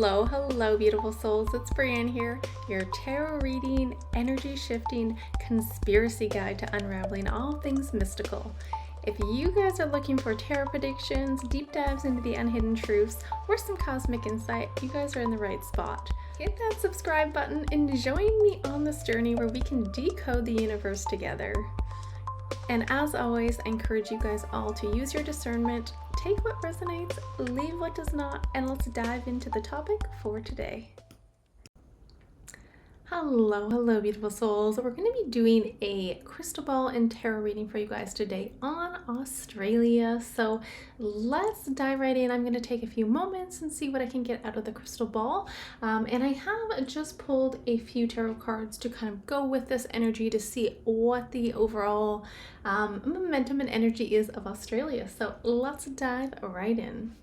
Hello, beautiful souls. It's Breanne here, your tarot reading, energy shifting, conspiracy guide to unraveling all things mystical. If you guys are looking for tarot predictions, deep dives into the unhidden truths, or some cosmic insight, you guys are in the right spot. Hit that subscribe button and join me on this journey where we can decode the universe together. And as always, I encourage you guys all to use your discernment, take what resonates, leave what does not, and let's dive into the topic for today. Hello, beautiful souls. We're going to be doing a crystal ball and tarot reading for you guys today on Australia. So let's dive right in. I'm going to take a few moments and see what I can get out of the crystal ball. And I have just pulled a few tarot cards to kind of go with this energy to see what the overall momentum and energy is of Australia. So let's dive right in.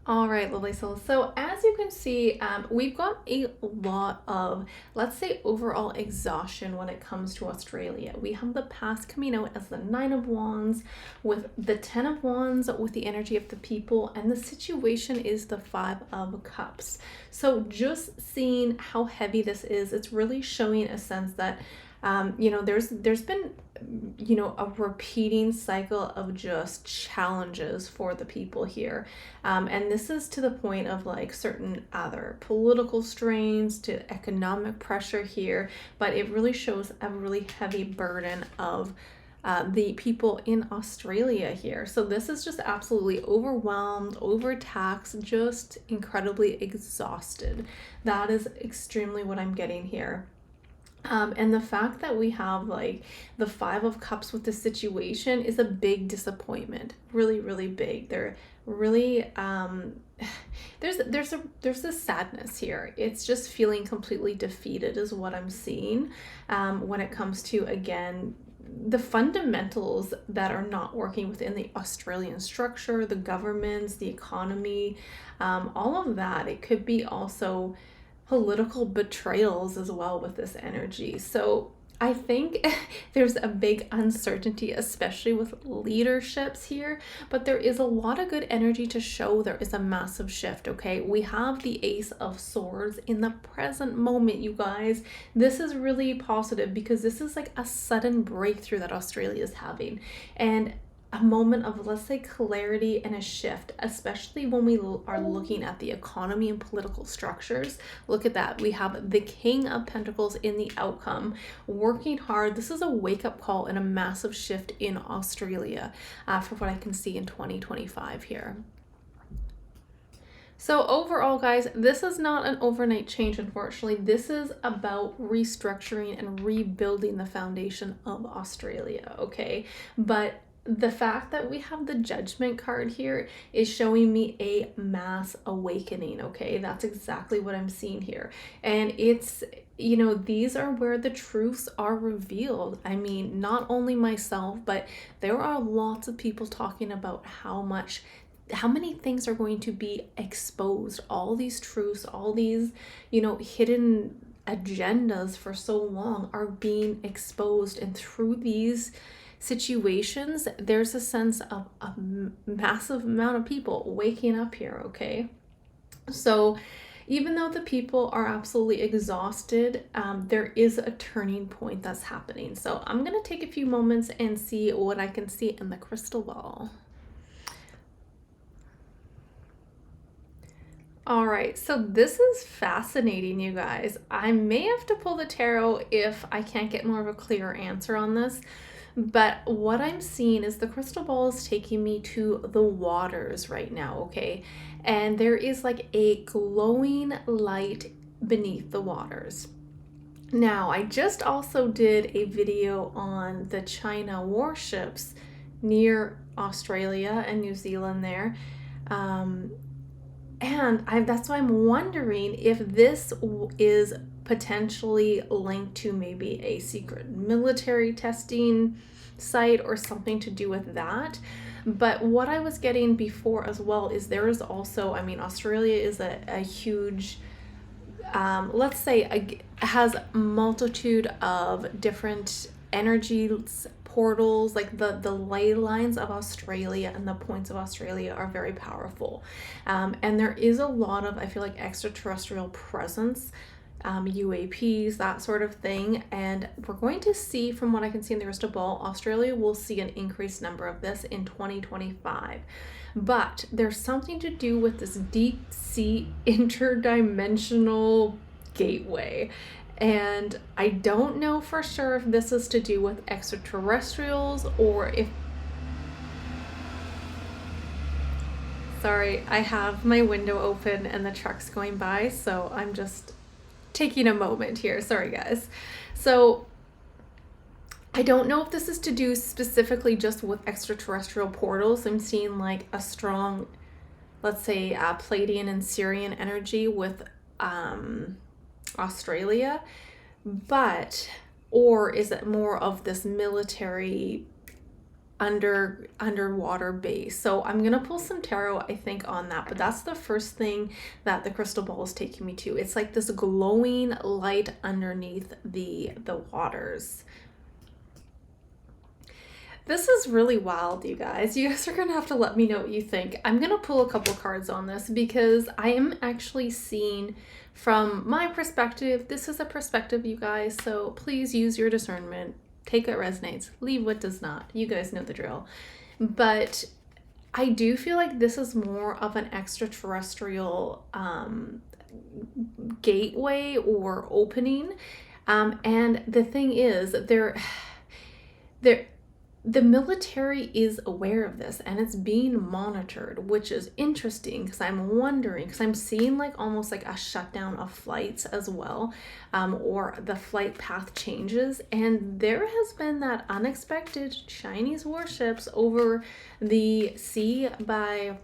All right, lovely souls. So as you can see, we've got a lot of, let's say, overall exhaustion when it comes to Australia. We have the past coming out as the Nine of Wands, with the Ten of Wands, with the energy of the people, and the situation is the Five of Cups. So just seeing how heavy this is, it's really showing a sense that there's been, a repeating cycle of just challenges for the people here. And this is to the point of like certain other political strains to economic pressure here, but it really shows a really heavy burden of the people in Australia here. So this is just absolutely overwhelmed, overtaxed, just incredibly exhausted. That is extremely what I'm getting here. And the fact that we have like the Five of Cups with the situation is a big disappointment. Really, really big. They're really there's this sadness here. It's just feeling completely defeated is what I'm seeing when it comes to, again, the fundamentals that are not working within the Australian structure, the governments, the economy, all of that. It could be also political betrayals as well with this energy. So I think there's a big uncertainty, especially with leaderships here, but there is a lot of good energy to show there is a massive shift, okay? We have the Ace of Swords in the present moment, you guys. This is really positive because this is like a sudden breakthrough that Australia is having. And a moment of, let's say, clarity and a shift, especially when we are looking at the economy and political structures. Look at that. We have the King of Pentacles in the outcome, working hard. This is a wake-up call and a massive shift in Australia for what I can see in 2025 here. So overall, guys, this is not an overnight change, unfortunately. This is about restructuring and rebuilding the foundation of Australia, okay? But the fact that we have the Judgment card here is showing me a mass awakening, okay? That's exactly what I'm seeing here. And it's, these are where the truths are revealed. I mean, not only myself, but there are lots of people talking about how many things are going to be exposed. All these truths, all these, hidden agendas for so long are being exposed. And through these situations, there's a sense of a massive amount of people waking up here, okay? So even though the people are absolutely exhausted, there is a turning point that's happening. So I'm going to take a few moments and see what I can see in the crystal ball. All right, so this is fascinating, you guys. I may have to pull the tarot if I can't get more of a clear answer on this. But what I'm seeing is the crystal ball is taking me to the waters right now, okay? And there is like a glowing light beneath the waters. Now, I just also did a video on the China warships near Australia and New Zealand there. That's why I'm wondering if this is potentially linked to maybe a secret military testing site or something to do with that. But what I was getting before as well is there is also, Australia is a huge, let's say, has a multitude of different energies portals, like the ley lines of Australia and the points of Australia are very powerful. And there is a lot of, I feel like, extraterrestrial presence, UAPs, that sort of thing. And we're going to see, from what I can see in the crystal ball, Australia will see an increased number of this in 2025. But there's something to do with this deep sea interdimensional gateway. And I don't know for sure if this is to do with extraterrestrials or if... Sorry, I have my window open and the truck's going by, so I'm just taking a moment here. Sorry, guys. So I don't know if this is to do specifically just with extraterrestrial portals. I'm seeing like a strong, let's say, Pleiadian and Syrian energy with Australia, but, or is it more of this military underwater base? So I'm gonna pull some tarot, I think, on that, but that's the first thing that the crystal ball is taking me to. It's like this glowing light underneath the waters. This is really wild, you guys. You guys are gonna have to let me know what you think. I'm gonna pull a couple cards on this because I am actually seeing, from my perspective, this is a perspective, you guys, so please use your discernment. Take what resonates, leave what does not. You guys know the drill. But I do feel like this is more of an extraterrestrial gateway or opening. And the thing is, the military is aware of this and it's being monitored, which is interesting because I'm wondering, because I'm seeing like almost like a shutdown of flights as well, or the flight path changes. And there has been that unexpected Chinese warships over the sea by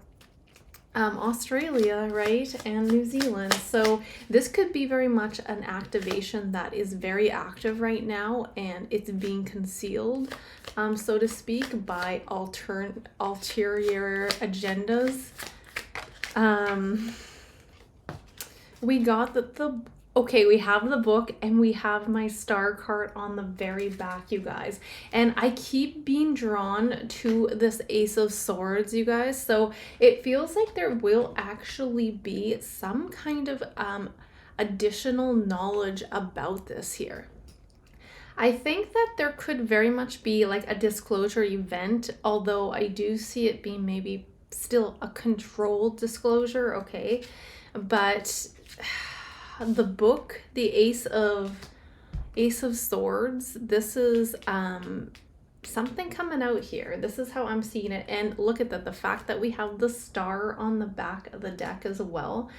Australia, right, and New Zealand. So this could be very much an activation that is very active right now, and it's being concealed, so to speak, by ulterior agendas. We got okay, we have the book and we have my star card on the very back, you guys. And I keep being drawn to this Ace of Swords, you guys. So it feels like there will actually be some kind of additional knowledge about this here. I think that there could very much be like a disclosure event, although I do see it being maybe still a controlled disclosure, okay? But the book, the Ace of Swords, this is something coming out here. This is how I'm seeing it. And look at that, the fact that we have the star on the back of the deck as well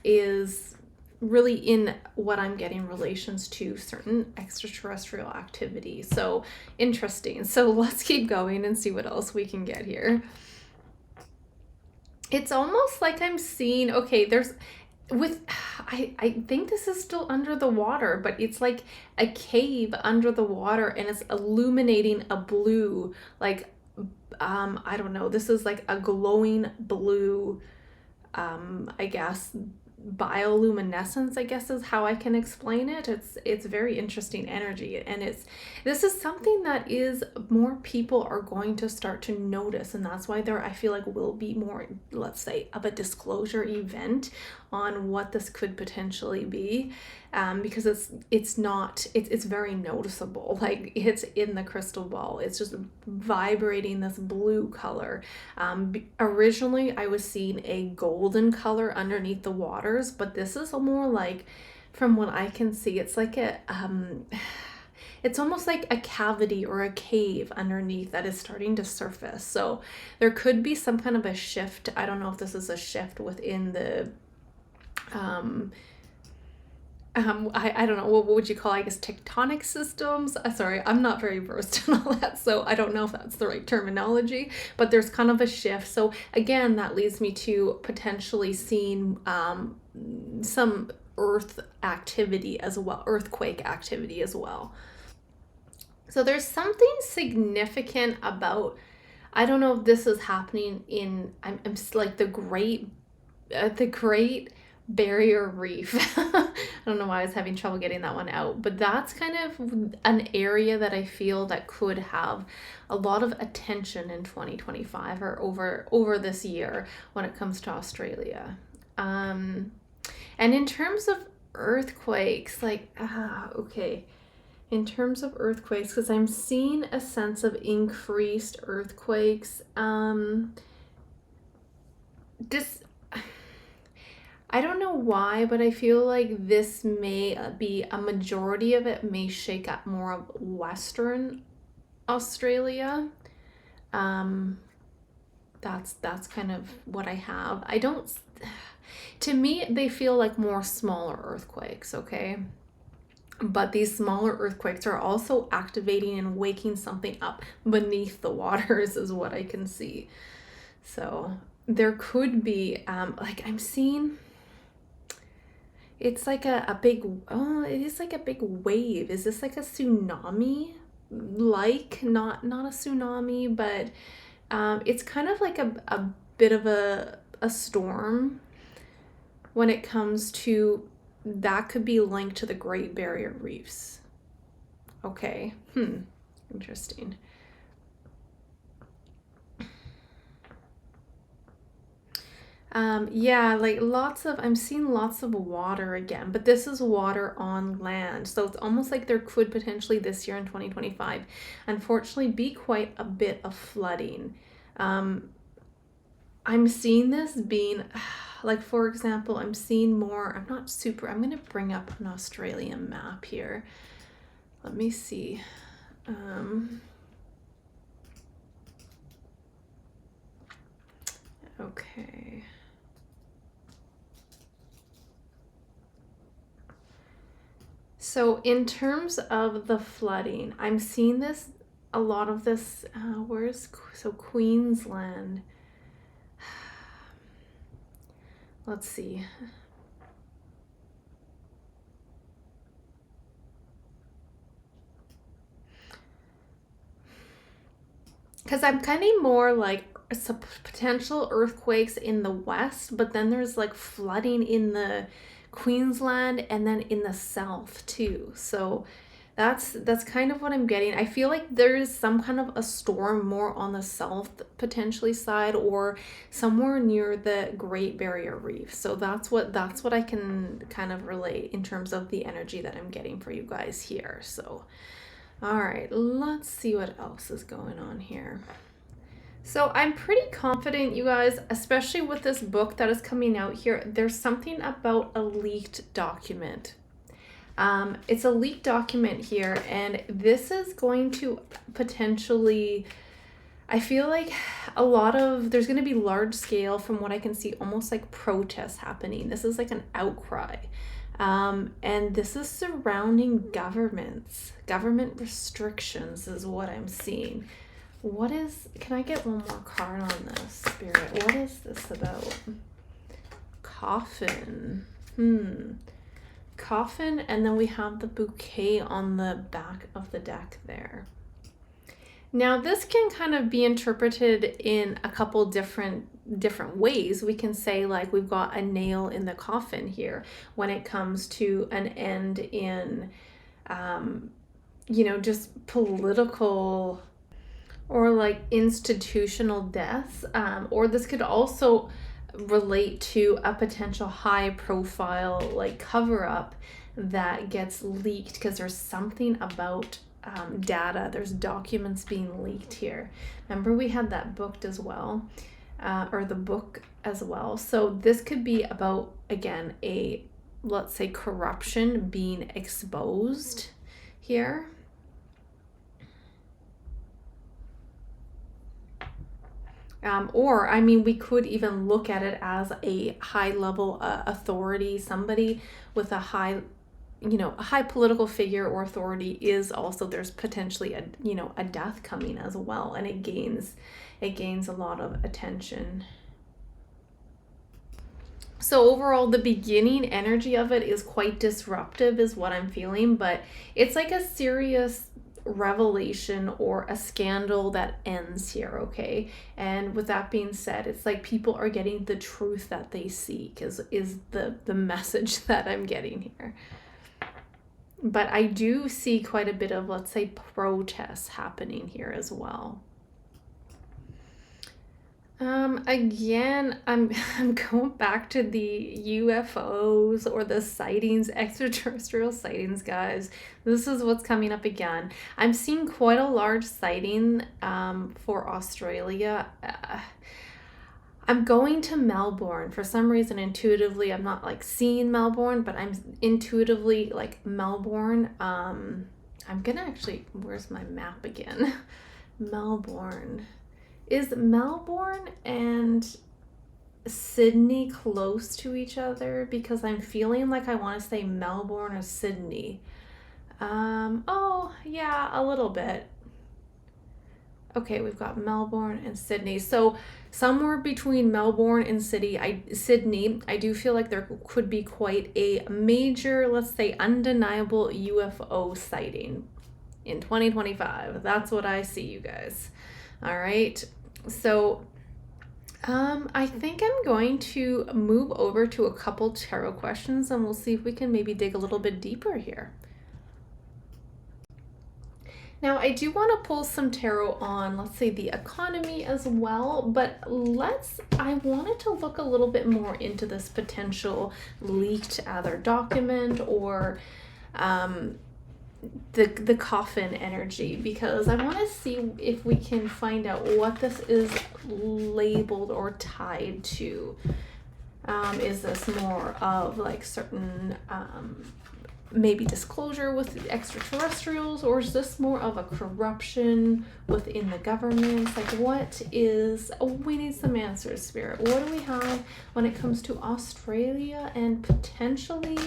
is really in what I'm getting relations to certain extraterrestrial activity. So interesting. So let's keep going and see what else we can get here. It's almost like I'm seeing, okay, there's I think this is still under the water, but it's like a cave under the water and it's illuminating a blue, like, I don't know, this is like a glowing blue, I guess, bioluminescence, I guess is how I can explain it. It's very interesting energy, and this is something that is more people are going to start to notice, and that's why there, I feel like, will be more, let's say, of a disclosure event on what this could potentially be, because it's very noticeable. Like, it's in the crystal ball, it's just vibrating this blue color. Originally I was seeing a golden color underneath the waters, but this is more like, from what I can see, it's like a it's almost like a cavity or a cave underneath that is starting to surface. So there could be some kind of a shift. I don't know if this is a shift within the I don't know, what would you call, I guess, tectonic systems? Sorry, I'm not very versed in all that, so I don't know if that's the right terminology, but there's kind of a shift. So again, that leads me to potentially seeing some earth activity as well, earthquake activity as well. So there's something significant about, I don't know if this is happening in, I'm like the great Barrier Reef. I don't know why I was having trouble getting that one out, but that's kind of an area that I feel that could have a lot of attention in 2025 or over this year when it comes to Australia. And in terms of earthquakes, like okay, in terms of earthquakes, because I'm seeing a sense of increased earthquakes. This I don't know why, but I feel like this may be a majority of it may shake up more of Western Australia. Um, that's kind of what I have. I don't. To me, they feel like more smaller earthquakes. Okay, but these smaller earthquakes are also activating and waking something up beneath the waters, is what I can see. So there could be, like I'm seeing. It's like a big, oh, it is like a big wave. Is this like a tsunami? Like, not a tsunami, but it's kind of like a bit of a storm when it comes to that could be linked to the Great Barrier Reefs. Okay. Interesting. Yeah, like I'm seeing lots of water again, but this is water on land. So it's almost like there could potentially this year in 2025, unfortunately, be quite a bit of flooding. Um, I'm seeing this being, like, for example, I'm seeing more, I'm going to bring up an Australian map here. Let me see. Okay. So in terms of the flooding, I'm seeing a lot of this, Queensland. Let's see. Because I'm kind of more like some potential earthquakes in the west, but then there's like flooding in the Queensland and then in the south too. So that's kind of what I'm getting. I feel like there's some kind of a storm more on the south potentially side or somewhere near the Great Barrier Reef. So that's what I can kind of relate in terms of the energy that I'm getting for you guys here. So all right, let's see what else is going on here. So I'm pretty confident, you guys, especially with this book that is coming out here, there's something about a leaked document. It's a leaked document here, and this is going to potentially, I feel like there's going to be large scale, from what I can see, almost like protests happening. This is like an outcry. And this is surrounding government restrictions is what I'm seeing. Can I get one more card on this, Spirit? What is this about? Coffin. Coffin, and then we have the bouquet on the back of the deck there. Now, this can kind of be interpreted in a couple different ways. We can say, like, we've got a nail in the coffin here when it comes to an end in, just political or like institutional deaths. Or this could also relate to a potential high profile, like, cover up that gets leaked because there's something about data. There's documents being leaked here. Remember, we had that booked as well, or the book as well. So this could be about, again, let's say, corruption being exposed here. Or, I mean, we could even look at it as a high level authority, somebody with a high political figure or authority is also, there's potentially a death coming as well, and it gains a lot of attention. So overall, the beginning energy of it is quite disruptive is what I'm feeling, but it's like a serious revelation or a scandal that ends here, okay? And with that being said, it's like people are getting the truth that they seek is the message that I'm getting here. But I do see quite a bit of, let's say, protests happening here as well. Again, I'm going back to the UFOs or the sightings, extraterrestrial sightings, guys. This is what's coming up again. I'm seeing quite a large sighting for Australia. I'm going to Melbourne. For some reason, intuitively, I'm not like seeing Melbourne, but I'm intuitively like Melbourne. I'm gonna actually, where's my map again? Melbourne. Is Melbourne and Sydney close to each other? Because I'm feeling like I want to say Melbourne or Sydney. Oh, yeah, a little bit. Okay, we've got Melbourne and Sydney. So somewhere between Melbourne and Sydney, I do feel like there could be quite a major, let's say, undeniable UFO sighting in 2025. That's what I see, you guys. All right. So I think I'm going to move over to a couple tarot questions and we'll see if we can maybe dig a little bit deeper here. Now, I do want to pull some tarot on, let's say, the economy as well, but I wanted to look a little bit more into this potential leaked either document or the coffin energy, because I want to see if we can find out what this is labeled or tied to. Is this more of like certain maybe disclosure with the extraterrestrials, or is this more of a corruption within the government? Like, what is, we need some answers, Spirit. What do we have when it comes to Australia and potentially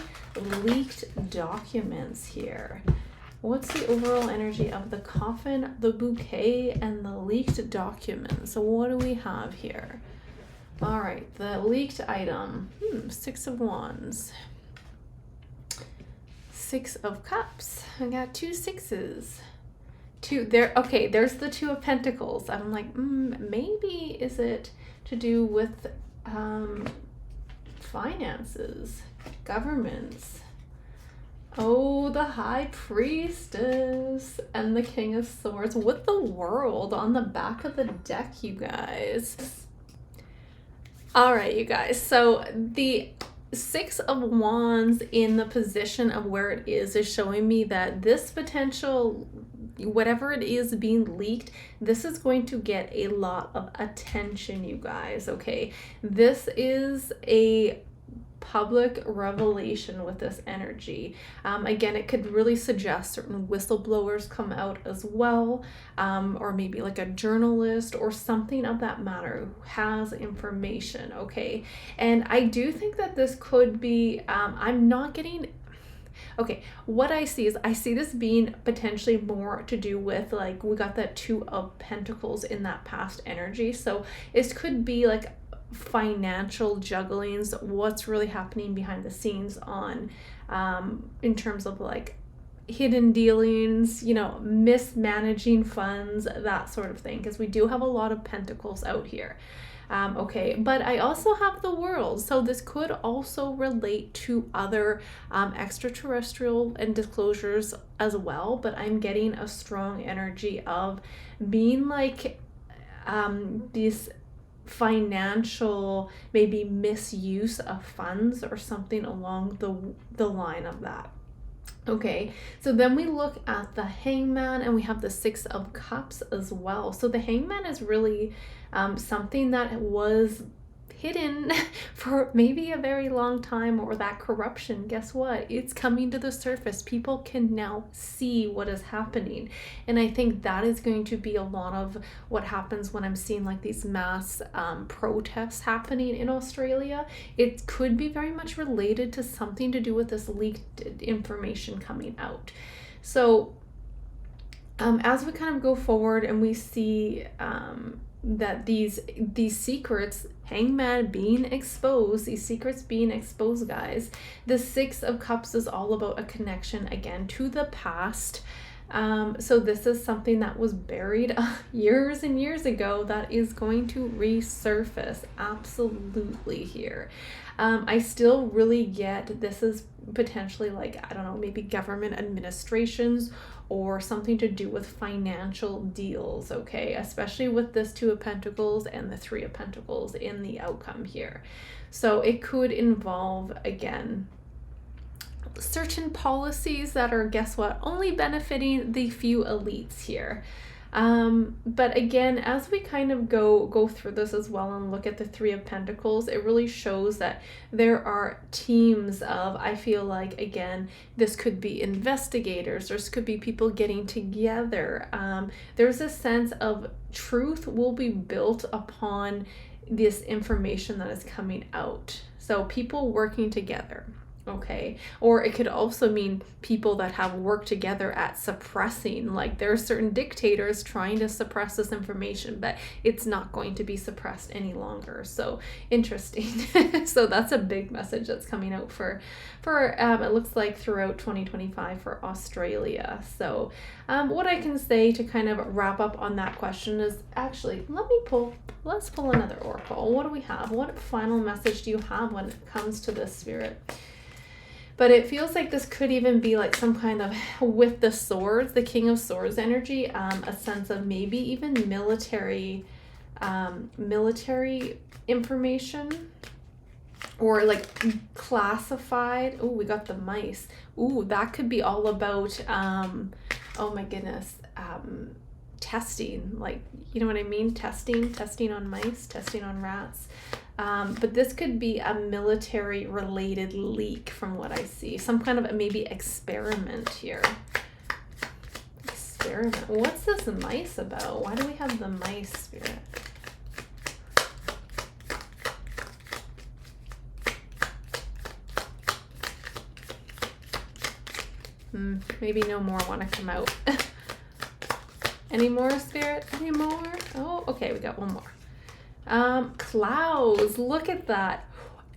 leaked documents here? What's the overall energy of the coffin, the bouquet, and the leaked documents? So what do we have here? All right, the leaked item, 6 of Wands. 6 of Cups. I got 2 sixes. Okay, there's the 2 of Pentacles. I'm like, maybe is it to do with finances, governments? Oh, the High Priestess and the King of Swords with the World on the back of the deck, you guys. All right, you guys. So the 6 of Wands in the position of where it is showing me that this potential, whatever it is being leaked, this is going to get a lot of attention, you guys, okay? This is a public revelation with this energy. Again, it could really suggest certain whistleblowers come out as well, or maybe like a journalist or something of that matter who has information, okay? And I do think that this could be, I'm not getting, okay, what I see is I see this being potentially more to do with, like, we got that 2 of Pentacles in that past energy. So it could be like financial jugglings, what's really happening behind the scenes on in terms of like hidden dealings, you know, mismanaging funds, that sort of thing, because we do have a lot of Pentacles out here. Okay, but I also have the World, so this could also relate to other extraterrestrial and disclosures as well, but I'm getting a strong energy of being like these financial maybe misuse of funds or something along the line of that. Okay, so then we look at the Hangman and we have the 6 of Cups as well. So the Hangman is really something that was hidden for maybe a very long time, or that corruption. Guess what? It's coming to the surface. People can now see what is happening. And I think that is going to be a lot of what happens when I'm seeing like these mass protests happening in Australia. It could be very much related to something to do with this leaked information coming out. So as we kind of go forward and we see that these secrets, Hangman being exposed, these secrets being exposed, guys, the 6 of Cups is all about a connection again to the past, So this is something that was buried years and years ago that is going to resurface absolutely here. I still really get this is potentially like, I don't know, maybe government administrations or something to do with financial deals, okay? Especially with this Two of Pentacles and the Three of Pentacles in the outcome here. So it could involve, again, certain policies that are, guess what, only benefiting the few elites here. But again, as we kind of go through this as well and look at the Three of Pentacles, it really shows that there are teams of, I feel like, again, this could be investigators, this could be people getting together. There's a sense of truth will be built upon this information that is coming out. So people working together. Okay. Or it could also mean people that have worked together at suppressing, like there are certain dictators trying to suppress this information, but it's not going to be suppressed any longer. So interesting. So that's a big message that's coming out for it looks like throughout 2025 for Australia. So what I can say to kind of wrap up on that question is, actually, let's pull another oracle. What do we have? What final message do you have when it comes to this, Spirit? But it feels like this could even be like some kind of, with the swords, the King of Swords energy, a sense of maybe even military information, or like classified. Oh, we got the mice. Ooh, that could be all about, oh my goodness, testing, like, you know what I mean? Testing on mice, testing on rats. But this could be a military related leak from what I see. Some kind of maybe experiment here. Experiment. What's this mice about? Why do we have the mice, Spirit? Maybe no more want to come out. Any more, Spirit? Any more? Oh, okay, we got one more. Clouds, look at that.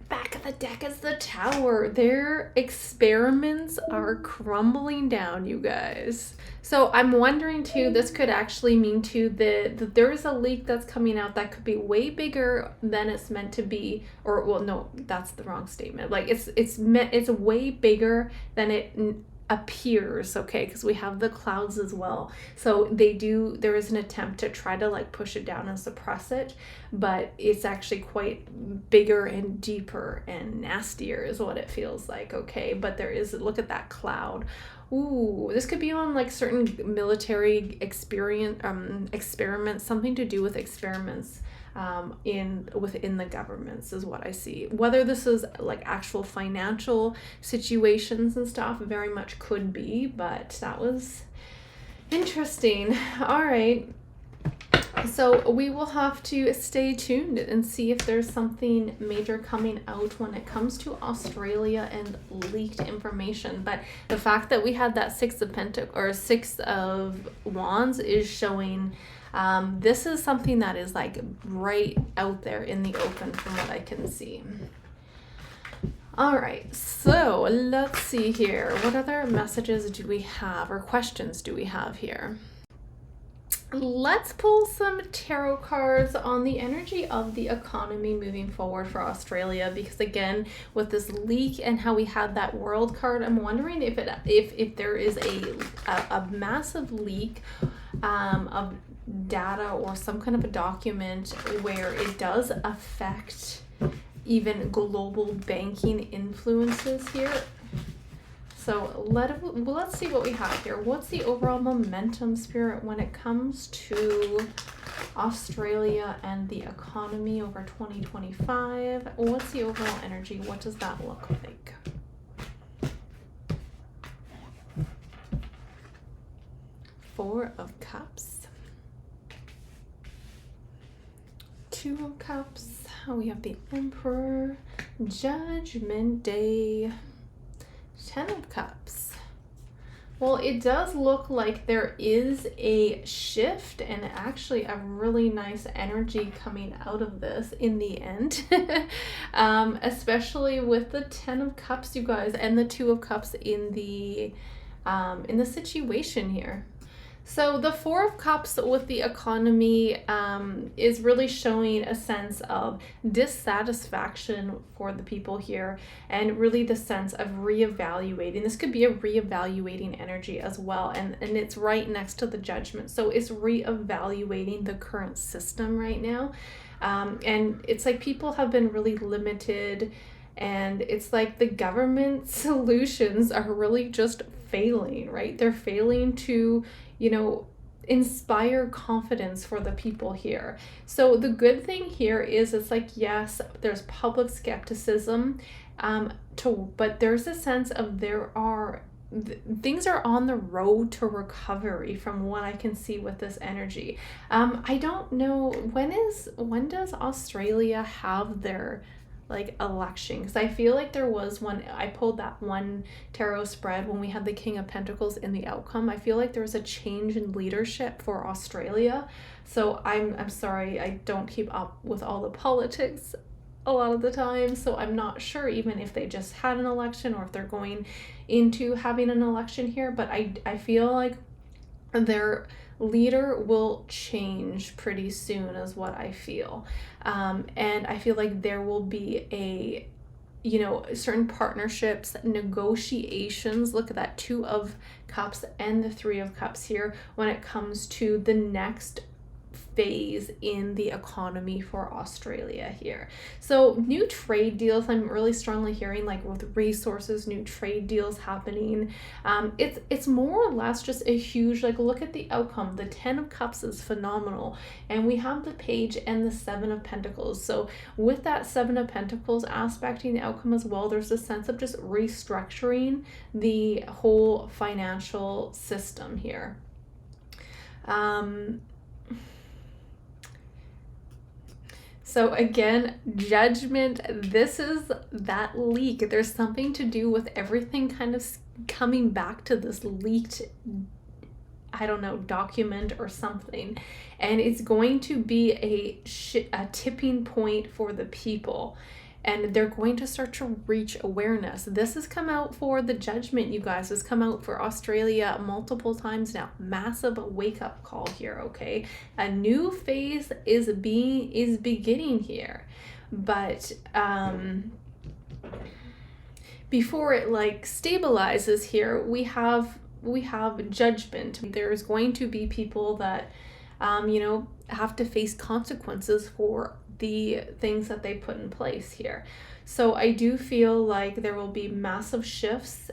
Back of the deck is the Tower. Their experiments are crumbling down, you guys. So I'm wondering too, this could actually mean too that there is a leak that's coming out that could be way bigger than it's meant to be, or well, no, that's the wrong statement. Like it's way bigger than it appears, okay, because we have the clouds as well. So there is an attempt to try to like push it down and suppress it, but it's actually quite bigger and deeper and nastier is what it feels like, okay? But there is, look at that cloud. Ooh, this could be on like certain military experiments, something to do with experiments within the governments is what I see. Whether this is like actual financial situations and stuff, very much could be, but that was interesting. All right. So we will have to stay tuned and see if there's something major coming out when it comes to Australia and leaked information. But the fact that we had that Six of Wands is showing this is something that is like right out there in the open from what I can see. All right, so let's see here. What other messages do we have or questions do we have here? Let's pull some tarot cards on the energy of the economy moving forward for Australia, because again, with this leak and how we had that World card, I'm wondering if there is a massive leak of data or some kind of a document where it does affect even global banking influences here. So let's see what we have here. What's the overall momentum, Spirit, when it comes to Australia and the economy over 2025? What's the overall energy? What does that look like? Four of Cups. Two of Cups. We have the Emperor. Judgment Day. 10 of Cups. Well, it does look like there is a shift and actually a really nice energy coming out of this in the end. Especially with the 10 of Cups, you guys, and the 2 of Cups in the in the situation here. So the Four of Cups with the economy is really showing a sense of dissatisfaction for the people here, and really the sense of reevaluating. This could be a reevaluating energy as well, and it's right next to the Judgment. So it's reevaluating the current system right now. And it's like people have been really limited, and it's like the government solutions are really just failing, right? They're failing to, inspire confidence for the people here. So the good thing here is it's like, yes, there's public skepticism, but there's a sense of things are on the road to recovery from what I can see with this energy. I don't know, when does Australia have their election? Because I feel like there was one. I pulled that one tarot spread when we had the King of Pentacles in the outcome. I feel like there was a change in leadership for Australia. So I'm sorry, I don't keep up with all the politics a lot of the time, so I'm not sure even if they just had an election or if they're going into having an election here, but I feel like their leader will change pretty soon is what I feel. And I feel like there will be certain partnerships, negotiations. Look at that, Two of Cups and the Three of Cups here when it comes to the next phase in the economy for Australia here. So new trade deals, I'm really strongly hearing, like with resources, new trade deals happening. It's more or less just a huge, look at the outcome. The 10 of Cups is phenomenal, and we have the Page and the 7 of Pentacles. So with that 7 of Pentacles aspecting the outcome as well, there's a sense of just restructuring the whole financial system here. So again, Judgment, this is that leak. There's something to do with everything kind of coming back to this leaked, I don't know, document or something. And it's going to be a tipping point for the people. And they're going to start to reach awareness. This has come out for the Judgment, you guys. This has come out for Australia multiple times now. Massive wake-up call here, okay? A new phase is beginning here. But before it stabilizes here, we have Judgment. There's going to be people that have to face consequences for the things that they put in place here. So I do feel like there will be massive shifts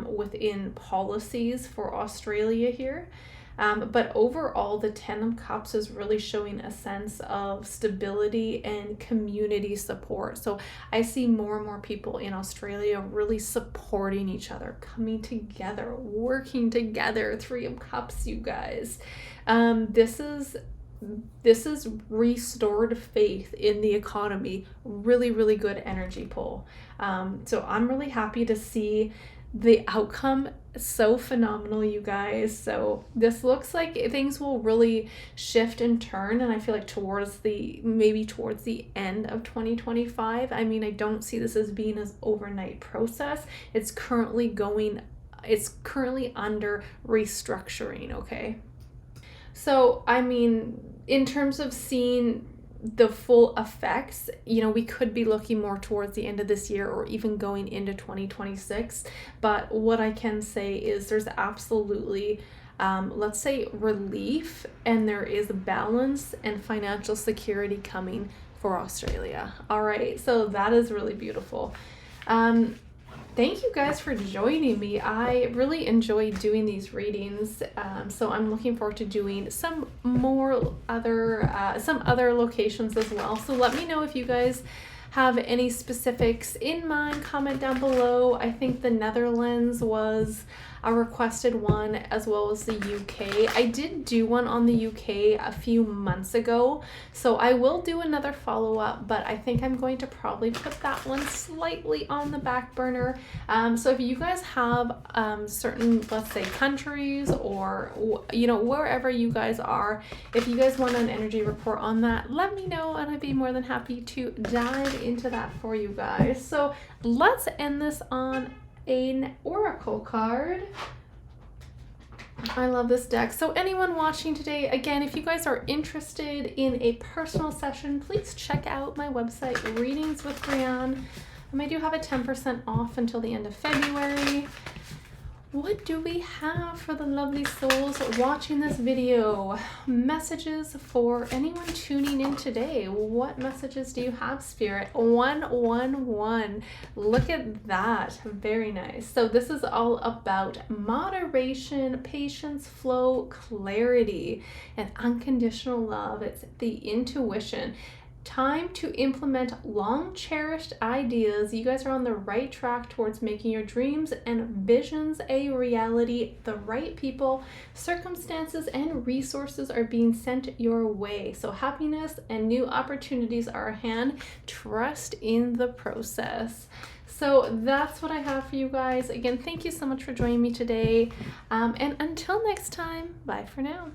within policies for Australia here. But overall, the 10 of Cups is really showing a sense of stability and community support. So I see more and more people in Australia really supporting each other, coming together, working together. 3 of Cups, you guys. This is restored faith in the economy. Really, really good energy pull. So I'm really happy to see the outcome. So phenomenal, you guys. So this looks like things will really shift and turn, and I feel like maybe towards the end of 2025. I mean, I don't see this as being an overnight process. It's currently under restructuring, okay? So, I mean, in terms of seeing the full effects, we could be looking more towards the end of this year or even going into 2026. But what I can say is there's absolutely, let's say, relief, and there is balance and financial security coming for Australia. All right, so that is really beautiful. Thank you guys for joining me. I really enjoy doing these readings, so I'm looking forward to doing some other locations as well. So let me know if you guys have any specifics in mind. Comment down below. I think the Netherlands was a requested one, as well as the UK. I did do one on the UK a few months ago, so I will do another follow-up, but I think I'm going to probably put that one slightly on the back burner. So if you guys have certain, let's say, countries or wherever you guys are, if you guys want an energy report on that, let me know, and I'd be more than happy to dive into that for you guys. So let's end this on an oracle card. I love this deck. So anyone watching today, again, if you guys are interested in a personal session, please check out my website, Readings with Breanne. I do have a 10% off until the end of February. What do we have for the lovely souls watching this video? Messages for anyone tuning in today. What messages do you have, Spirit? 111. Look at that. Very nice. So this is all about moderation, patience, flow, clarity, and unconditional love. It's the intuition. Time to implement long cherished ideas. You guys are on the right track towards making your dreams and visions a reality. The right people, circumstances, and resources are being sent your way. So happiness and new opportunities are at hand. Trust in the process. So that's what I have for you guys. Again, thank you so much for joining me today. And until next time, bye for now.